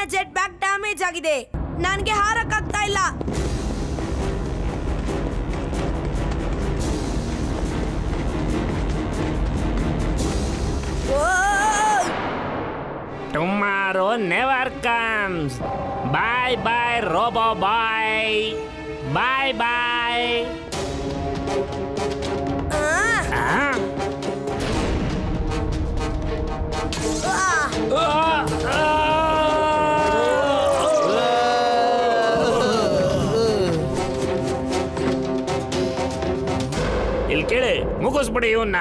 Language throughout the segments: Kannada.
ನನ್ನ ಜೆಟ್ ಬ್ಯಾಗ್ ಡ್ಯಾಮೇಜ್ ಆಗಿದೆ. ನನ್ಗೆ ಹಾರಕ್ಕಾಗ್ತಾ ಇಲ್ಲ. Tomorrow never comes. Bye bye, Robo Boy. Bye bye. ಇಲ್ಲಿ ಕೇಳಿ, ಮುಗಿಸ್ಬಿಡಿ ಇವನ್ನ.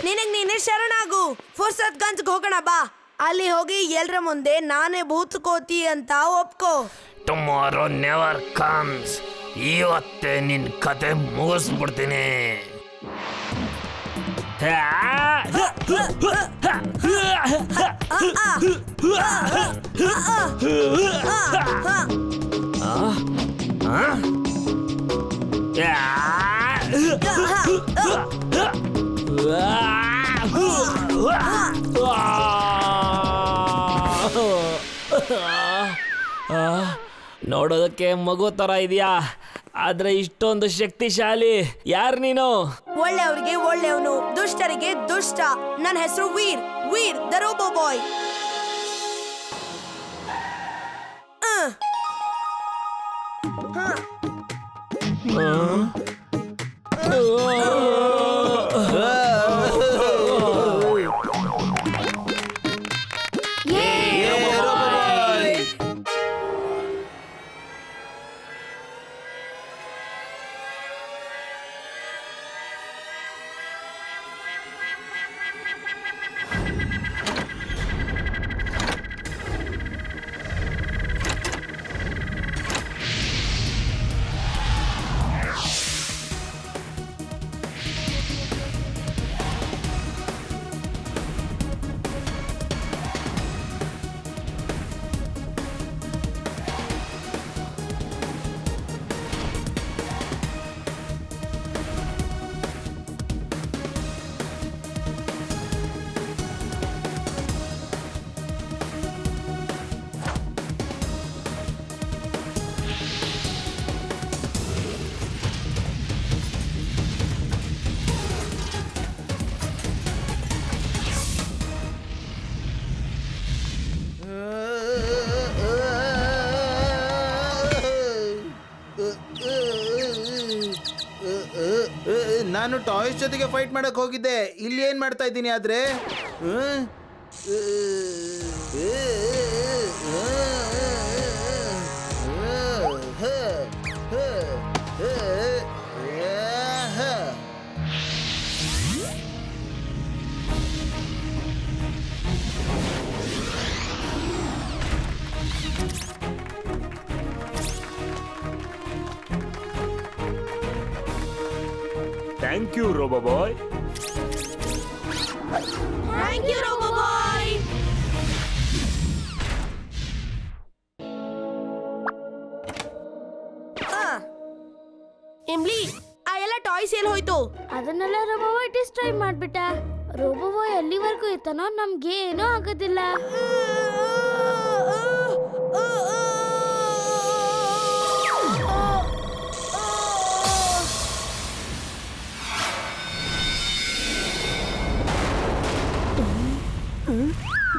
ನಿನಗ್ ನೀನೆ ಶರಣಾಗು. ಫುರ್ಸತ್ ಗಂಜ್ಗೆ ಹೋಗೋಣ ಬಾ. ಅಲ್ಲಿ ಹೋಗಿ ಎಲ್ರ ಮುಂದೆ ನಾನೇ ಭೂತ್ಕೋತಿ ಅಂತ ಒಪ್ಕೋ. Tomorrow never comes. ಇವತ್ತೇ ನಿನ್ ಕತೆ ಮುಗಿಸ್ಬಿಡ್ತೀನಿ. ನೋಡೋದಕ್ಕೆ ಮಗು ತರ ಇದೆಯಾ, ಆದ್ರೆ ಇಷ್ಟೊಂದು ಶಕ್ತಿಶಾಲಿ. ಯಾರು ನೀನು? ಒಳ್ಳೆಯವ್ರಿಗೆ ಒಳ್ಳೆಯವನು, ದುಷ್ಟರಿಗೆ ದುಷ್ಟ. ನನ್ನ ಹೆಸರು ವೀರ್, ವೀರ್ ದ ರೋಬೋ ಬಾಯ್. ನಾನು ಟಾಯ್ಸ್ ಜೊತೆಗೆ ಫೈಟ್ ಮಾಡಕ್ ಹೋಗಿದ್ದೆ. ಇಲ್ಲಿ ಏನ್ ಮಾಡ್ತಾ ಇದ್ದೀನಿ ಆದ್ರೆ? Thank you robo boy. Thank you robo boy. Imli, ಆ ಎಲ್ಲ ಟಾಯ್ಸ್ ಎಲ್ಲಿ ಹೋಯ್ತು? ಅದನ್ನೆಲ್ಲ ರೋಬೋ ಬಾಯ್ ಡಿಸ್ಟ್ರಾಯ್ ಮಾಡ್ಬಿಟ್ಟ. ರೋಬೋ ಬಾಯ್ ಎಲ್ಲಿವರೆಗೂ ಇರ್ತಾನೋ ನಮ್ಗೆ ಏನೂ ಆಗೋದಿಲ್ಲ.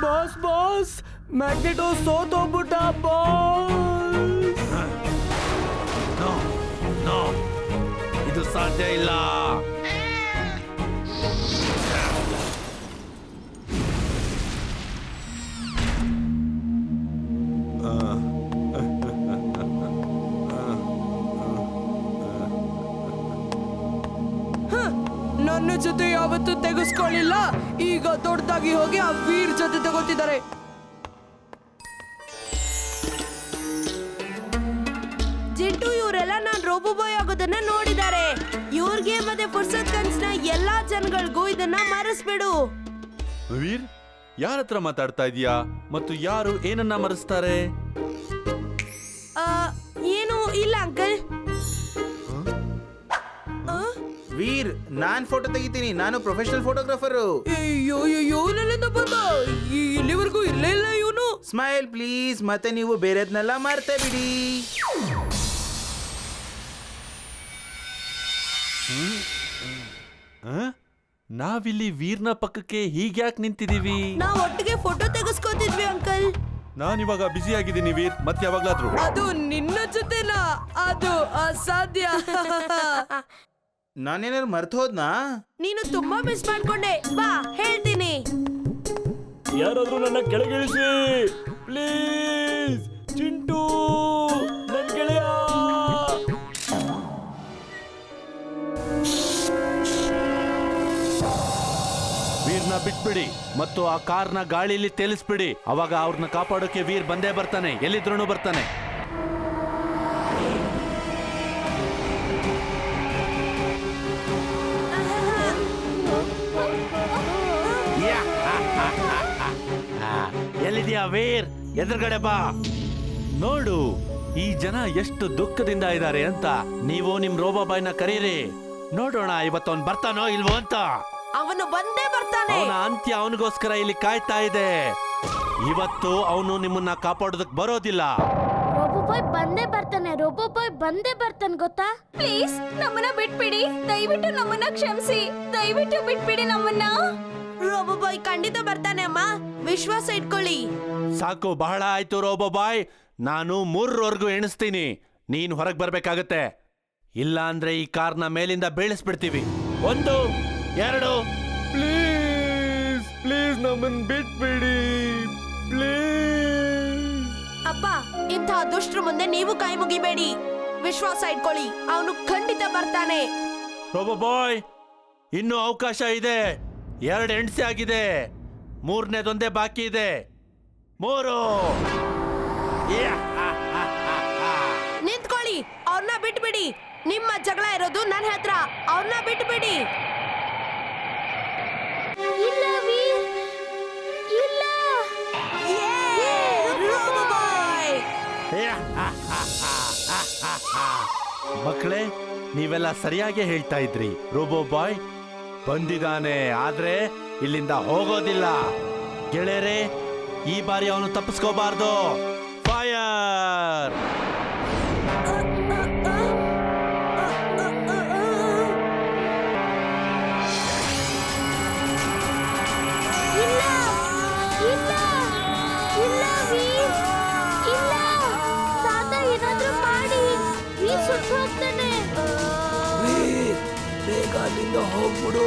ಬಾಸ್ ಬಾಸ್, ಮ್ಯಾಗ್ನೆಟೋ ಸೋತೋಗ್ಬಿಟ್ಟ ಬಾಸ್. ಇದು ಸಾಧ್ಯ ಇಲ್ಲ. ನನ್ನ ಜೊತೆ ಯಾವತ್ತೂ ತೆಗೆಸ್ಕೊಳ್ಳಿಲ್ಲ, ಈಗ ದೊಡ್ಡದಾಗಿ ಹೋಗಿ ಆ ವೀರ್ ಜೊತೆ ತಗೋತಿದ್ದಾರೆ. ಜಿಂಟು, ಇವರೆಲ್ಲ ನಾನ್ ರೋಬೋ ಬಾಯ್ ಆಗೋದನ್ನ ನೋಡಿದ್ದಾರೆ. ಇವ್ರಿಗೆ ಮತ್ತೆ ಫುರ್ಸತ್ ಗಂಜ್ನ ಎಲ್ಲಾ ಜನಗಳಿಗೂ ಇದನ್ನ ಮರೆಸ್ಬಿಡು. ವೀರ್, ಯಾರ ಹತ್ರ ಮಾತಾಡ್ತಾ ಇದೀಯಾ ಮತ್ತು ಯಾರು ಏನನ್ನ ಮರೆಸ್ತಾರೆ? ಏನು ಇಲ್ಲ ಅಂಕಲ್. ವೀರ್, ನಾನ್ ಫೋಟೋ ತೆಗಿತೀನಿ. ನಾನು ಪ್ರೊಫೆಷನಲ್ ಫೋಟೋಗ್ರಾಫರು. ಅಯ್ಯೋ ನನ್ನಿಂದ ಬಂದ ಇಲ್ಲಿವರೆಗೂ ಇರ್ಲೇ ಇಲ್ಲ ಇವನು. Smile please. ಮತ್ತೆ ನೀವು ಬೇರೆದ್ನೆಲ್ಲ ಮರ್ತೇ ಬಿಡಿ. ನಾವಿಲ್ಲಿ ವೀರ್ನ ಪಕ್ಕಕ್ಕೆ ಹೀಗ್ಯಾಕ್ ನಿಂತಿದೀವಿ? ನಾವ್ ಒಟ್ಟಿಗೆ ಫೋಟೋ ತೆಗೆಸ್ಕೋತಿದ್ವಿ ಅಂಕಲ್. ನಾನಿವಾಗ ಬ್ಯುಸಿ ಆಗಿದ್ದೀನಿ ವೀರ್, ಮತ್ತೆ ಯಾವಾಗ್ಲಾದ್ರು. ಅದು ನಿನ್ನ ಜೊತೆನಾ? ಅದು ಅಸಾಧ್ಯ. ನಾನೇನಾದ್ರು ಮರ್ತು ಹೋದ್ನಾ? ನೀನು ತುಂಬಾ ಮಿಸ್ ಮಾಡ್ಕೊಂಡೆ. ಬಾ ಹೇಳ್ತೀನಿ. ಯಾರಾದ್ರೂ ನನ್ನ ಕೆಳಗಿಳಿಸಿ ಪ್ಲೀಸ್. ಚಿಂಟು ನನ್ ಗೆಳೆಯ. ವೀರ್ನ ಬಿಟ್ಬಿಡಿ ಮತ್ತು ಆ ಕಾರ್ನ ಗಾಳಿಲಿ ತೇಲಿಸ್ಬಿಡಿ. ಅವಾಗ ಅವ್ರನ್ನ ಕಾಪಾಡೋಕೆ ವೀರ್ ಬಂದೇ ಬರ್ತಾನೆ, ಎಲ್ಲಿದ್ರೂ ಬರ್ತಾನೆ. ಎಲ್ಲಿದ್ಯಾ ವೀರ್? ಎದುರುಗಡೆ ಬಾ. ನೋಡು ಈ ಜನ ಎಷ್ಟು ದುಃಖದಿಂದ ಇದ್ದಾರೆ ಅಂತ. ನೀವು ನಿಮ್ ರೋಬೋ ಬಾಯ್ನ ಕರೀರಿ, ನೋಡೋಣ ಇವತ್ತವನ್ ಬರ್ತಾನೋ ಇಲ್ವೋ ಅಂತ. ಅವನು ಬಂದೇ ಬರ್ತಾನೆ. ಅವನ ಅಂತ್ಯ ಅವನಿಗೋಸ್ಕರ ಇಲ್ಲಿ ಕಾಯ್ತಾ ಇದೆ. ಇವತ್ತು ಅವನು ನಿಮ್ಮನ್ನ ಕಾಪಾಡೋದಕ್ ಬರೋದಿಲ್ಲ. ರೋಬೋ ಬಾಯ್ ಬಂದೇ ಬರ್ತಾನೆ. ರೋಬೋ ಬಾಯ್ ಬಂದೇ ಬರ್ತಾನೆ ಗೊತ್ತಾ? ಪ್ಲೀಸ್ ನಮ್ಮನ್ನ ಬಿಟ್ಬಿಡಿ. ದಯವಿಟ್ಟು ನಮ್ಮನ್ನ ಕ್ಷಮಿಸಿ. ದಯವಿಟ್ಟು ಬಿಟ್ಬಿಡಿ ನಮ್ಮನ್ನ. ರೋಬೋ ಬಾಯ್ ಖಂಡಿತ ಬರ್ತಾನೆ ಅಮ್ಮ, ವಿಶ್ವಾಸ ಇಟ್ಕೊಳ್ಳಿ. ಸಾಕು, ಬಹಳ ಆಯ್ತು ರೋಬೋ ಬಾಯ್. ನಾನು 3ರವರೆಗೂ ಎಣಿಸ್ತೀನಿ. ನೀನ್ ಹೊರಗೆ ಬರ್ಬೇಕಾಗತ್ತೆ. ಇಲ್ಲ ಅಂದ್ರೆ ಈ ಕಾರ್ನ ಮೇಲಿಂದ ಬೀಳಿಸ್ಬಿಡ್ತೀವಿ. 1 2. ಪ್ಲೀಸ್ ಪ್ಲೀಸ್ ನಮ್ಮನ್ ಬಿಟ್ಬಿಡಿ ಪ್ಲೀಸ್. ಅಪ್ಪ, ಇಂಥ ದುಷ್ಟರ ಮುಂದೆ ನೀವು ಕೈ ಮುಗಿಬೇಡಿ. ವಿಶ್ವಾಸ ಇಟ್ಕೊಳ್ಳಿ, ಅವನು ಖಂಡಿತ ಬರ್ತಾನೆ. ರೋಬೋ ಬಾಯ್, ಇನ್ನೂ ಅವಕಾಶ ಇದೆ. 2 ಎಣ್ಸೆ ಆಗಿದೆ, 3ನೇದೊಂದೇ ಬಾಕಿ ಇದೆ. 3. ನಿಂತ್ಕೊಳ್ಳಿ, ಅವ್ರನ್ನ ಬಿಟ್ಬಿಡಿ. ನಿಮ್ಮ ಜಗಳ ಇರೋದು ನನ್ನ ಹತ್ರ. ಅವ್ರನ್ನ ಬಿಟ್ಬಿಡಿ. ಇಲ್ಲ ವೀರ್, ಇಲ್ಲ. ರೋಬೋ ಬಾಯ್. ಮಕ್ಕಳೇ, ನೀವೆಲ್ಲ ಸರಿಯಾಗಿ ಹೇಳ್ತಾ ಇದ್ರಿ. ರೋಬೋ ಬಾಯ್ ಬಂದಿದ್ದಾನೆ, ಆದ್ರೆ ಇಲ್ಲಿಂದ ಹೋಗೋದಿಲ್ಲ. ಗೆಳೆಯರೇ, ಈ ಬಾರಿ ಅವನು ತಪ್ಪಿಸ್ಕೋಬಾರ್ದು. ಫೈರ್! ಇಲ್ಲ, ಇಲ್ಲ, ಇಲ್ಲ ವೀರ್, ಇಲ್ಲ. ತಾತ ಏನಾದ್ರೂ ಮಾಡಿ. ವೀರ್ ಸುಟ್ಟು ಹೋಗ್ತಾನೆ. ಬೇಗ ಅಲ್ಲಿಂದ ಹೋಗ್ಬಿಡು.